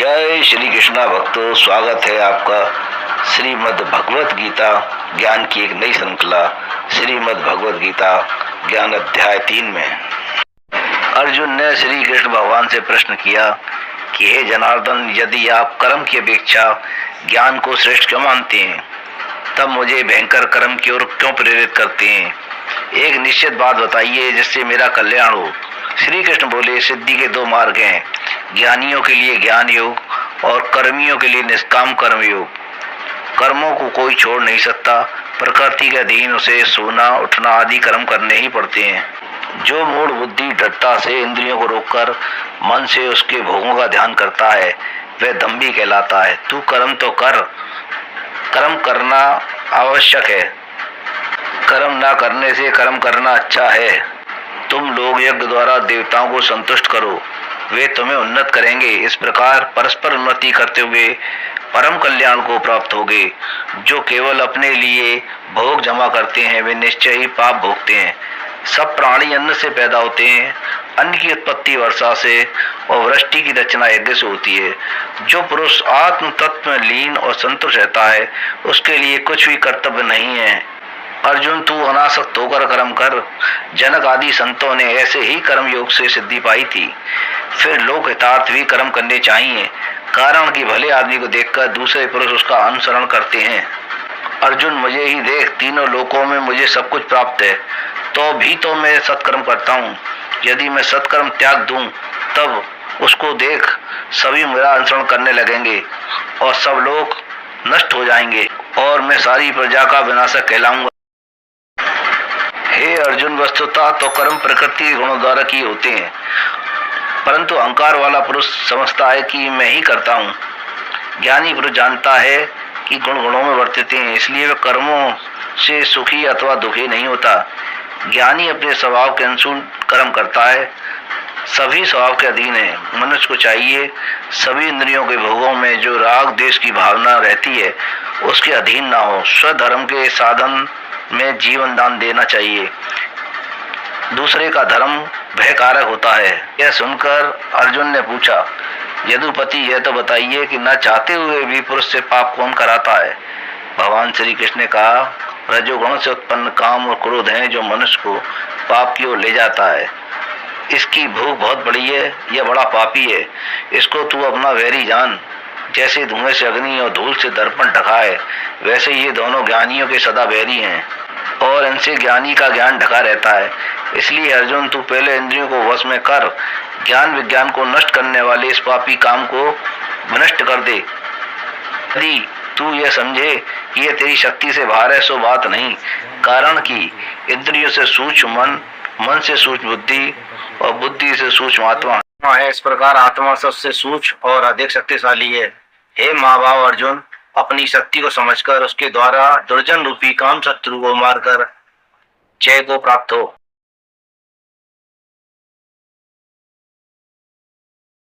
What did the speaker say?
जय श्री कृष्णा भक्तों, स्वागत है आपका श्रीमद् भगवत गीता ज्ञान की एक नई श्रृंखला श्रीमद् भगवत गीता ज्ञान अध्याय 3 में। अर्जुन ने श्री कृष्ण भगवान से प्रश्न किया कि हे जनार्दन, यदि आप कर्म की अपेक्षा ज्ञान को श्रेष्ठ क्यों मानते हैं, तब मुझे भयंकर कर्म की ओर क्यों प्रेरित करते हैं। एक निश्चित बात बताइए जिससे मेरा कल्याण हो। श्री कृष्ण बोले, सिद्धि के 2 मार्ग हैं, ज्ञानियों के लिए ज्ञान योग और कर्मियों के लिए निष्काम कर्म योग। कर्मों को कोई छोड़ नहीं सकता, प्रकृति के अधीन उसे सोना उठना आदि कर्म करने ही पड़ते हैं। जो मूढ़ बुद्धि दृढ़ता से इंद्रियों को रोककर मन से उसके भोगों का ध्यान करता है वह दम्भी कहलाता है। तू कर्म तो कर, कर्म करना आवश्यक है, कर्म ना करने से कर्म करना अच्छा है। तुम लोग यज्ञ द्वारा देवताओं को संतुष्ट करो, वे तुम्हें उन्नत करेंगे। इस प्रकार परस्पर उन्नति करते हुए परम कल्याण को प्राप्त होगे। जो केवल अपने लिए भोग जमा करते हैं वे निश्चय ही पाप भोगते हैं। सब प्राणी अन्न से पैदा होते हैं, अन्न की उत्पत्ति वर्षा से और वृष्टि की रचना यज्ञ से होती है। जो पुरुष आत्म तत्व में लीन और संतुष्ट रहता है उसके लिए कुछ भी कर्तव्य नहीं है। अर्जुन, तू अनासक्त होकर कर्म कर। जनक आदि संतों ने ऐसे ही कर्म योग से सिद्धि पाई थी। फिर लोक हितार्थ भी कर्म करने चाहिए, कारण कि भले आदमी को देखकर दूसरे पुरुष उसका अनुसरण करते हैं। अर्जुन, मुझे ही देख, तीनों लोकों में मुझे सब कुछ प्राप्त है, तो भी तो मैं सत्कर्म करता हूँ। यदि मैं सत्कर्म त्याग दूं तब उसको देख सभी मेरा अनुसरण करने लगेंगे और सब लोग नष्ट हो जाएंगे और मैं सारी प्रजा का विनाशक कहलाऊंगा। हे अर्जुन, वस्तुतः तो कर्म प्रकृति के गुणों द्वारा किए होते हैं, परंतु अहंकार वाला पुरुष समझता है कि मैं ही करता हूँ। ज्ञानी पुरुष जानता है कि गुण गुणों में वर्तित हैं, इसलिए वह कर्मों से सुखी अथवा दुखी नहीं होता। ज्ञानी अपने स्वभाव के अनुसार कर्म करता है, सभी स्वभाव के अधीन है। मनुष्य को चाहिए सभी इंद्रियों के भोगों में जो राग देश की भावना रहती है उसके अधीन ना हो। स्वधर्म के साधन में जीवन दान देना चाहिए। दूसरे का धर्म भयकारक होता है। यह सुनकर अर्जुन ने पूछा, यदुपति, यह तो बताइए कि न चाहते हुए भी पुरुष से पाप कौन कराता है। भगवान श्री कृष्ण ने कहा, रजोगुण से उत्पन्न काम और क्रोध हैं जो मनुष्य को पाप की ओर ले जाता है। इसकी भूख बहुत बड़ी है, यह बड़ा पापी है, इसको तू अपना वैरी जान। जैसे धुएं से अग्नि और धूल से दर्पण ढका है, वैसे ये दोनों ज्ञानियों के सदा वैरी हैं और इनसे ज्ञानी का ज्ञान ढका रहता है। इसलिए अर्जुन, तू पहले इंद्रियों को वश में कर, ज्ञान विज्ञान को नष्ट करने वाले इस पापी काम को विनष्ट कर दे। यदि तू यह समझे कि यह तेरी शक्ति से बाहर है सो बात नहीं, कारण कि इंद्रियों से सूक्ष्म मन, मन से सूक्ष्म बुद्धि और बुद्धि से सूक्ष्म आत्मा है। इस प्रकार आत्मा सबसे सूक्ष्म और अधिक शक्तिशाली है। हे महाभाव अर्जुन, अपनी शक्ति को समझकर उसके द्वारा दुर्जन रूपी काम शत्रु को मारकर जय को प्राप्त हो।